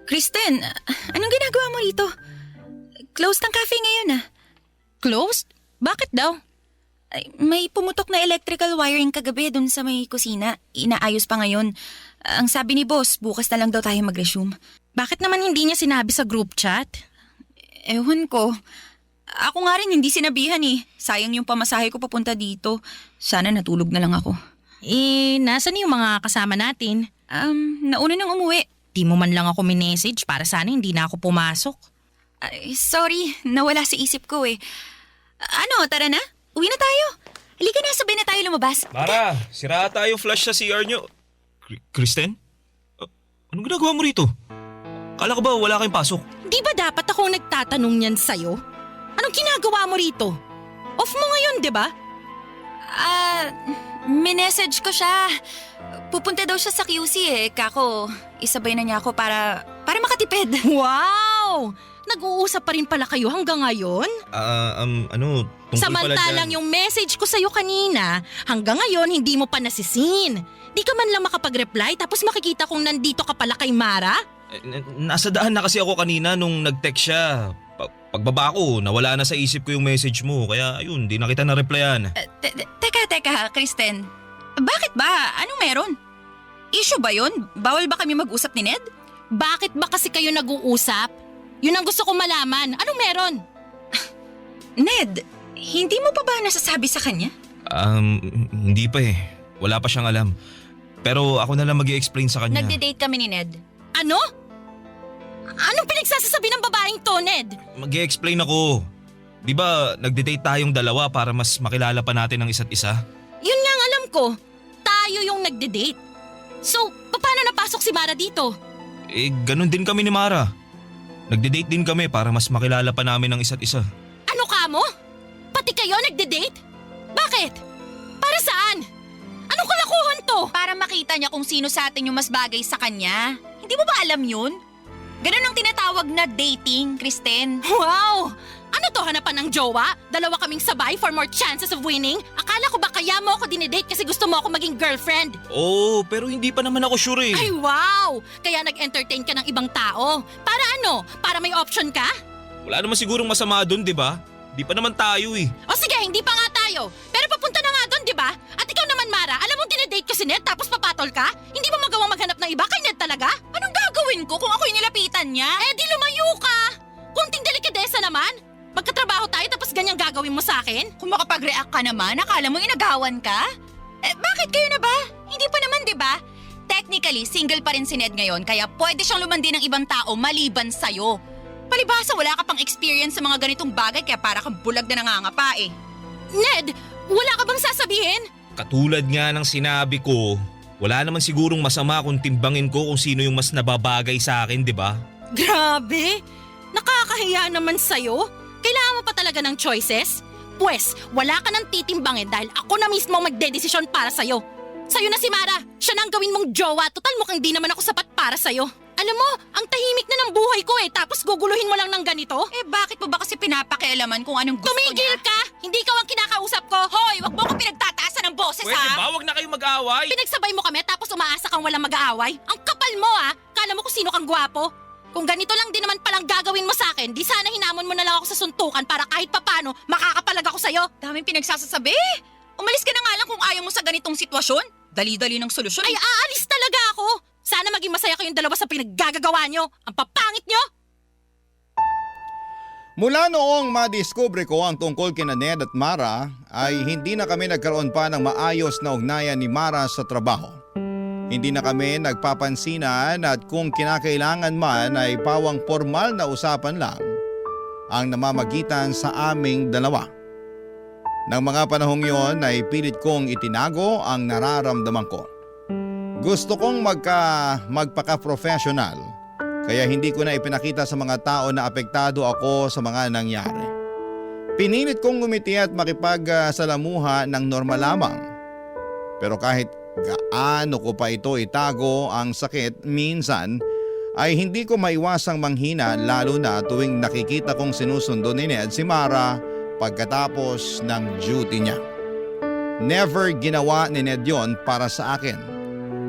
S6: Kristen, anong ginagawa mo rito? Closed ang cafe ngayon ah.
S4: Closed? Bakit daw?
S6: Ay, may pumutok na electrical wiring kagabi dun sa may kusina. Inaayos pa ngayon. Ang sabi ni boss, bukas na lang daw tayo mag-resume.
S4: Bakit naman hindi niya sinabi sa group chat?
S6: Ewan ko. Ako nga rin hindi sinabihan eh. Sayang yung pamasahe ko papunta dito. Sana natulog na lang ako.
S4: Nasaan yung mga kasama natin?
S6: Nauna nang umuwi.
S4: Di mo man lang ako minessage para sana hindi na ako pumasok.
S6: Ay, sorry, nawala sa isip ko eh. Ano, tara na? Uwi na tayo. Halika na, sabay na tayo lumabas.
S5: Mara, sira tayo flash sa CR nyo. Kristen? Anong ginagawa mo rito? Kala ko ba wala kayong pasok?
S4: Di ba dapat ako nagtatanong niyan sa'yo? Anong ginagawa mo rito? Off mo ngayon, di ba?
S6: Minessage ko siya. Pupunta daw siya sa QC eh. Kako, isabay na niya ako para makatipid.
S4: Wow! Nag-uusap pa rin pala kayo hanggang ngayon?
S5: Tungkol pala
S4: Samantalang
S5: dyan.
S4: yung message ko sa'yo kanina, hanggang ngayon hindi mo pa nasisin. Di ka man lang makapag-reply tapos makikita kong nandito ka pala kay Mara?
S5: Nasa daan na kasi ako kanina nung nag-text siya. Pagbaba ko, nawala na sa isip ko yung message mo. Kaya ayun, di na kita na-replyan.
S6: Teka, Kristen. Bakit ba? Anong meron? Issue ba yun? Bawal ba kami mag-usap ni Ned?
S4: Bakit ba kasi kayo nag-uusap? Yun ang gusto kong malaman. Anong meron?
S6: Ned, hindi mo pa ba nasasabi sa kanya?
S5: Hindi pa eh. Wala pa siyang alam. Pero ako na lang mag-i-explain sa kanya.
S6: Nagde-date kami ni Ned.
S4: Ano? Anong pinagsasasabi ng babaeng to, Ned?
S5: Mag-i-explain ako. Di ba nagde-date tayong dalawa para mas makilala pa natin ang isa't isa?
S4: Yun nga ang alam ko. Tayo yung nagde-date. So, paano napasok si Mara dito?
S5: Ganun din kami ni Mara. Nagde-date din kami para mas makilala pa namin ang isa't isa.
S4: Ano ka mo? Pati kayo nagde-date? Bakit? Para saan? Anong kalakuhan to?
S6: Para makita niya kung sino sa atin yung mas bagay sa kanya. Hindi mo ba alam yun? Ganun ang tinatawag na dating, Kristen.
S4: Wow! Ano to, hanapan ng jowa? Dalawa kaming sabay for more chances of winning? Akala ko ba kaya mo ako dinedate kasi gusto mo ako maging girlfriend?
S5: Oo, pero hindi pa naman ako sure eh.
S4: Ay wow! Kaya nag-entertain ka ng ibang tao. Para ano? Para may option ka?
S5: Wala naman sigurong masama doon, di ba? Di pa naman tayo eh.
S4: O sige, hindi pa nga tayo. Pero papunta na nga doon, di ba? At ikaw naman, Mara, alam mo dinedate ko si Ned tapos papatol ka? Hindi mo magawang maghanap ng iba kay Ned talaga?
S6: Anong gagawin ko kung ako'y nilapitan niya?
S4: Eh di lumayo ka! Kunting delikadesa naman. Magkatrabaho tayo tapos ganyan gagawin mo sa akin?
S6: Kung makapag-react ka naman, akala mo inagawan ka? Bakit kayo na ba? Hindi pa naman, di ba? Technically, single pa rin si Ned ngayon kaya pwede siyang lumandi ng ibang tao maliban sa'yo. Palibhasa wala ka pang experience sa mga ganitong bagay kaya para kang bulag na nangangapa eh.
S4: Ned, wala ka bang sasabihin?
S5: Katulad nga ng sinabi ko, wala naman sigurong masama kung timbangin ko kung sino yung mas nababagay sa akin, di ba?
S4: Grabe! Nakakahiya naman sa'yo. Kailangan mo pa talaga ng choices? Pwes, wala ka nang titimbangin dahil ako na mismo ang magdedesisyon para sa'yo. Sa'yo na si Mara, siya na ang gawin mong jowa. Total mukhang di naman ako sapat para sa'yo. Alam mo, ang tahimik na ng buhay ko eh, tapos guguluhin mo lang ng ganito?
S6: Bakit mo ba kasi pinapakialaman kung anong gusto
S4: Tumigil
S6: niya?
S4: ka! Hindi ikaw ang kinakausap ko!
S6: Hoy, wag mo ko pinagtataasan ng boses ha!
S5: Huwag na kayong mag-away.
S4: Pinagsabay mo kami tapos umaasa kang walang mag-aaway? Ang kapal mo ah! Kala mo kung sino kang gwapo? Kung ganito lang din naman palang gagawin mo sa akin, di sana hinamon mo na lang ako sa suntukan para kahit papano makakapalag ako sa'yo.
S6: Daming pinagsasasabi. Umalis ka na nga lang kung ayaw mo sa ganitong sitwasyon. Dali-dali ng solusyon.
S4: Ay, aalis talaga ako! Sana maging masaya kayong dalawa sa pinaggagawa nyo. Ang papangit nyo!
S3: Mula noong madiskubre ko ang tungkol kina Ned at Mara ay hindi na kami nagkaroon pa ng maayos na ugnayan ni Mara sa trabaho. Hindi na kami nagpapansinan at kung kinakailangan man ay pawang formal na usapan lang ang namamagitan sa aming dalawa. Nang mga panahong yon ay pilit kong itinago ang nararamdaman ko. Gusto kong magpaka-professional kaya hindi ko na ipinakita sa mga tao na apektado ako sa mga nangyari. Pinilit kong ngumiti at makipagsalamuha ng normal lamang. Pero kahit gaano ko pa ito itago ang sakit, minsan ay hindi ko maiwasang manghina lalo na tuwing nakikita kong sinusundo ni Ned si Mara pagkatapos ng duty niya. Never ginawa ni Ned yon para sa akin.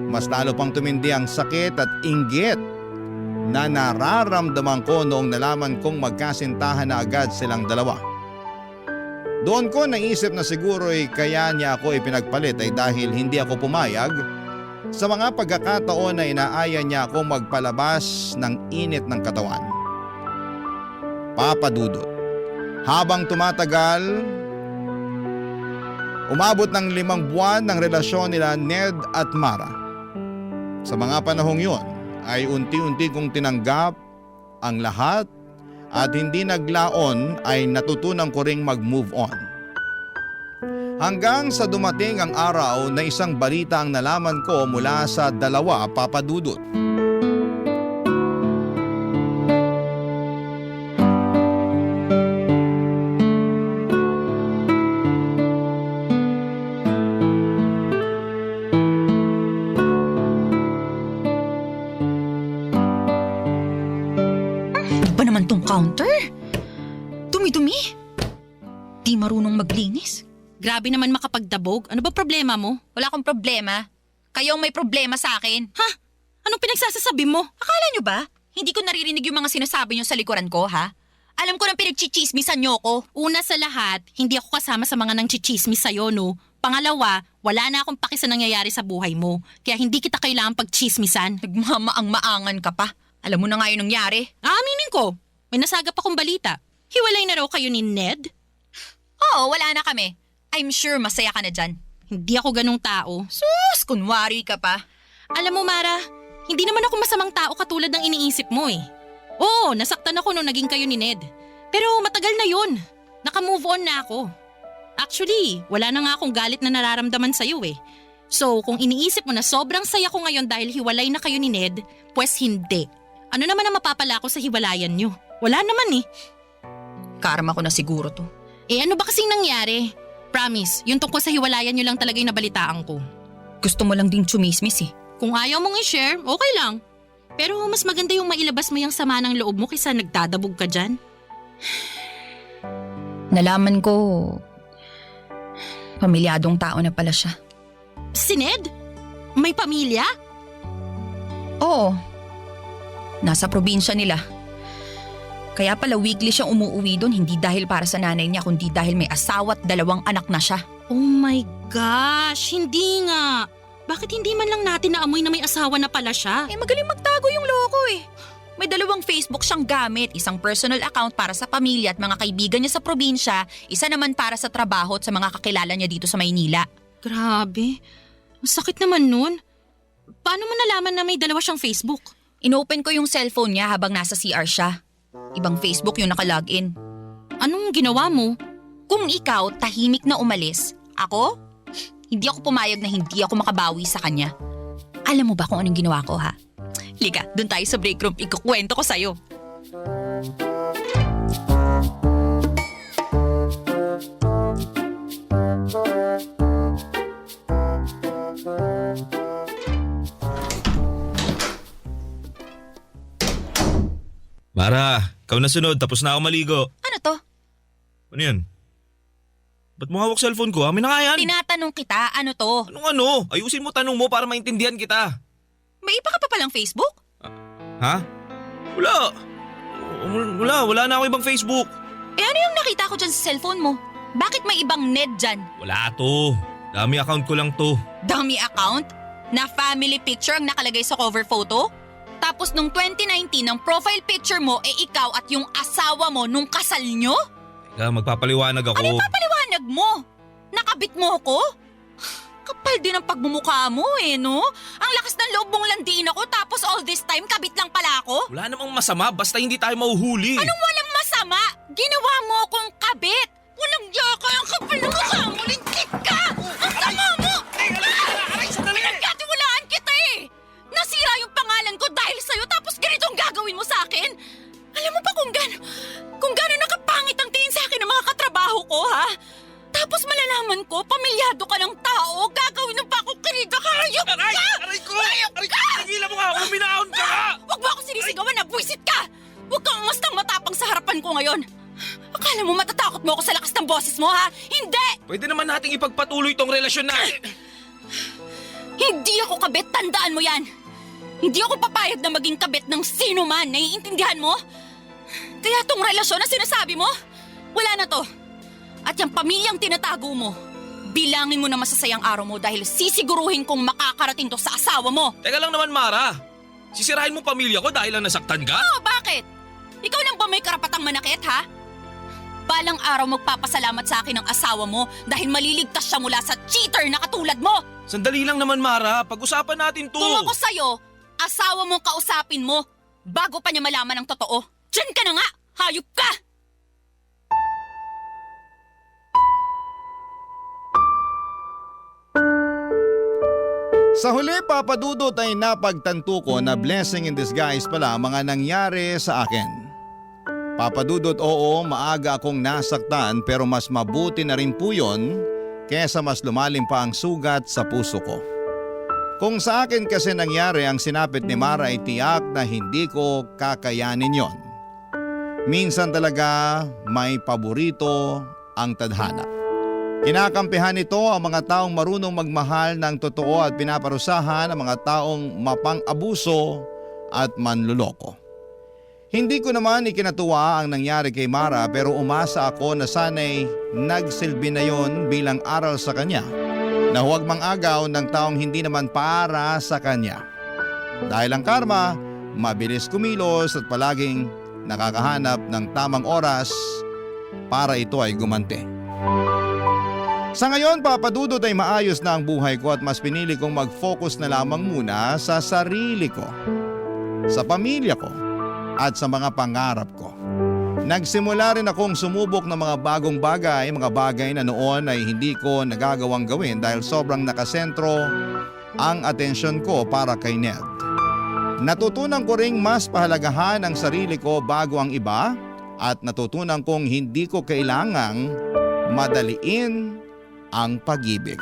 S3: Mas lalo pang tumindi ang sakit at inggit na nararamdaman ko noong nalaman kong magkasintahan na agad silang dalawa. Doon ko naisip na siguro kaya niya ako ipinagpalit ay dahil hindi ako pumayag sa mga pagkakataon na inaaya niya ako magpalabas ng init ng katawan. Papadudot. Habang tumatagal, umabot ng 5 buwan ng relasyon nila Ned at Mara. Sa mga panahong yon ay unti-unti kong tinanggap ang lahat at hindi naglaon ay natutunan ko ring mag-move on. Hanggang sa dumating ang araw na isang balita ang nalaman ko mula sa dalawa, Papa Dudut.
S6: Ba naman tong counter? Dumi-dumi. Di marunong maglinis.
S4: Grabe naman makapagdabog. Ano ba problema mo?
S6: Wala akong problema. Kayo ang may problema sa akin.
S4: Ha? Anong pinagsasasabi mo?
S6: Akala nyo ba? Hindi ko naririnig yung mga sinasabi nyo sa likuran ko, ha? Alam ko nang pinagchichismisan nyo ko.
S4: Una sa lahat, hindi ako kasama sa mga nangchichismis sa'yo, no? Pangalawa, wala na akong paki sa nangyayari sa buhay mo. Kaya hindi kita kailangan pagchismisan.
S6: Nagmamaang-maangan ka pa. Alam mo na nga yung nangyari.
S4: Aminin ko, may nasagap akong balita. Hiwalay na raw kayo ni Ned?
S6: Oo, wala na kami. I'm sure masaya ka na dyan.
S4: Hindi ako ganung tao.
S6: Sus, kunwari ka pa.
S4: Alam mo, Mara, hindi naman ako masamang tao katulad ng iniisip mo eh. Oo, nasaktan ako nung naging kayo ni Ned. Pero matagal na yun. Naka-move on na ako. Actually, wala na nga akong galit na nararamdaman sa'yo eh. So, kung iniisip mo na sobrang saya ko ngayon dahil hiwalay na kayo ni Ned, pues hindi. Ano naman ang mapapala ko sa hiwalayan nyo? Wala naman eh.
S6: Karma ko na siguro to.
S4: Eh ano ba kasing nangyari? Promise, yung tungkol sa hiwalayan nyo lang talaga yung nabalitaan ko.
S6: Gusto mo lang ding chumismis eh.
S4: Kung ayaw mong i-share, okay lang. Pero mas maganda yung mailabas mo yung sama ng loob mo kaysa nagdadabog ka dyan.
S6: Nalaman ko, pamilyadong tao na pala siya.
S4: Si Ned? May pamilya?
S6: Oo. Nasa probinsya nila. Kaya pala weekly siyang umuuwi doon, hindi dahil para sa nanay niya, kundi dahil may asawa at 2 anak na siya.
S4: Oh my gosh, hindi nga. Bakit hindi man lang natin naamoy na may asawa na pala siya?
S6: Eh magaling magtago yung loko eh. May 2 Facebook siyang gamit, isang personal account para sa pamilya at mga kaibigan niya sa probinsya, isa naman para sa trabaho at sa mga kakilala niya dito sa Maynila.
S4: Grabe, ang sakit naman nun. Paano mo nalaman na may 2 siyang Facebook?
S6: Inopen ko yung cellphone niya habang nasa CR siya. Ibang Facebook yung nakalogin.
S4: Anong ginawa mo?
S6: Kung ikaw tahimik na umalis, ako? Hindi ako pumayag na hindi ako makabawi sa kanya. Alam mo ba kung anong ginawa ko, ha? Liga, dun tayo sa break room, ikukwento ko sa'yo.
S5: Mara, ikaw na sunod, tapos na ako maligo.
S6: Ano to?
S5: Ano yan? Ba't mo hawak cellphone ko? Amin na nga yan.
S6: Tinatanong kita, ano to?
S5: Anong ano? Ayusin mo tanong mo para maintindihan kita.
S6: May iba ka pa palang Facebook?
S5: Ha? Wala na ako ibang Facebook.
S6: Eh ano yung nakita ko dyan sa cellphone mo? Bakit may ibang Ned dyan?
S5: Wala to. Dami account ko lang to.
S6: Dummy account? Na family picture ang nakalagay sa cover photo? Tapos nung 2019, ang profile picture mo ikaw at yung asawa mo nung kasal nyo?
S5: Teka, magpapaliwanag ako.
S6: Ano yung papaliwanag mo? Nakabit mo ako? Kapal din ang pagmumukha mo no? Ang lakas ng loob mong landiin ako tapos all this time kabit lang pala ako?
S5: Wala namang masama basta hindi tayo mahuhuli.
S6: Anong walang masama? Ginawa mo akong kabit! Walang yaka ang kapal ng mukha mo! Lintik ka! Ang sama mo! Pinagkatiwalaan kita eh! Nasira yung pangalan ko dahil sa'yo tapos ganito ang gagawin mo sa akin? Alam mo ba kung gano'n nakapangit ang tingin sa akin ng mga katrabaho ko, ha? Tapos malalaman ko, pamilyado ka ng tao, gagawin ng pako kirida ka! Hayop ka!
S5: Aray ko!
S6: Hayop ka!
S5: Tigilan mo nga ako! Minahon ka nga!
S6: Huwag mo ako sinisigawan na buwisit ka! Huwag kang umastang matapang sa harapan ko ngayon! Akala mo matatakot mo ako sa lakas ng boses mo, ha? Hindi!
S5: Pwede naman nating ipagpatuloy tong relasyon natin.
S6: Hindi ako kabit, tandaan mo yan! Hindi ako papayag na maging kabit ng sino man, naiintindihan mo? Kaya tong relasyon na sinasabi mo, wala na to. At yung pamilyang tinatago mo, bilangin mo na masasayang araw mo dahil sisiguruhin kong makakarating to sa asawa mo.
S5: Teka lang naman, Mara. Sisirahin mo pamilya ko dahil lang nasaktan ka?
S6: Oh, bakit? Ikaw lang ba may karapatang manakit, ha? Balang araw magpapasalamat sa akin ang asawa mo dahil maliligtas siya mula sa cheater na katulad mo.
S5: Sandali lang naman, Mara. Pag-usapan natin to.
S6: Kung ako sa'yo, Asawa mo kausapin mo bago pa niya malaman ang totoo. Diyan ka na nga! Hayop ka!
S3: Sa huli, Papa Dudut, ay napagtanto ko na blessing in disguise pala ang mga nangyari sa akin. Papa Dudut, oo, maaga akong nasaktan pero mas mabuti na rin po yun kesa mas lumalim pa ang sugat sa puso ko. Kung sa akin kasi nangyari ang sinapit ni Mara ay tiyak na hindi ko kakayanin yon. Minsan talaga may paborito ang tadhana. Kinakampihan nito ang mga taong marunong magmahal ng totoo at pinaparusahan ang mga taong mapang-abuso at manluloko. Hindi ko naman ikinatuwa ang nangyari kay Mara pero umasa ako na sana'y nagsilbi na yon bilang aral sa kanya na huwag mang-agaw ng taong hindi naman para sa kanya. Dahil ang karma, mabilis kumilos at palaging nakakahanap ng tamang oras para ito ay gumanti. Sa ngayon, Papa Dudut, ay maayos na ang buhay ko at mas pinili kong mag-focus na lamang muna sa sarili ko, sa pamilya ko at sa mga pangarap ko. Nagsimula rin akong sumubok ng mga bagong bagay, mga bagay na noon ay hindi ko nagagawang gawin dahil sobrang nakasentro ang atensyon ko para kay Ned. Natutunan ko ring mas pahalagahan ang sarili ko bago ang iba at natutunan kong hindi ko kailangang madaliin ang pag-ibig.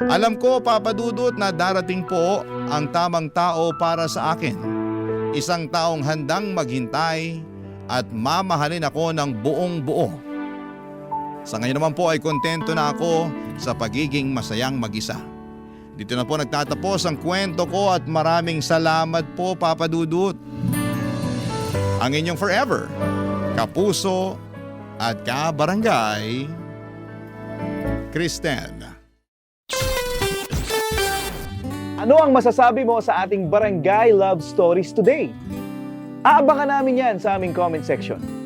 S3: Alam ko, Papa Dudut, na darating po ang tamang tao para sa akin. Isang taong handang maghintay at mamahalin ako ng buong buo. Sa ngayon naman po ay kontento na ako sa pagiging masayang mag-isa. Dito na po nagtatapos ang kwento ko at maraming salamat po, Papa Dudut. Ang inyong forever, kapuso at kabarangay, Kristen.
S7: Ano ang masasabi mo sa ating Barangay Love Stories today? Aabangan namin yan sa aming comment section.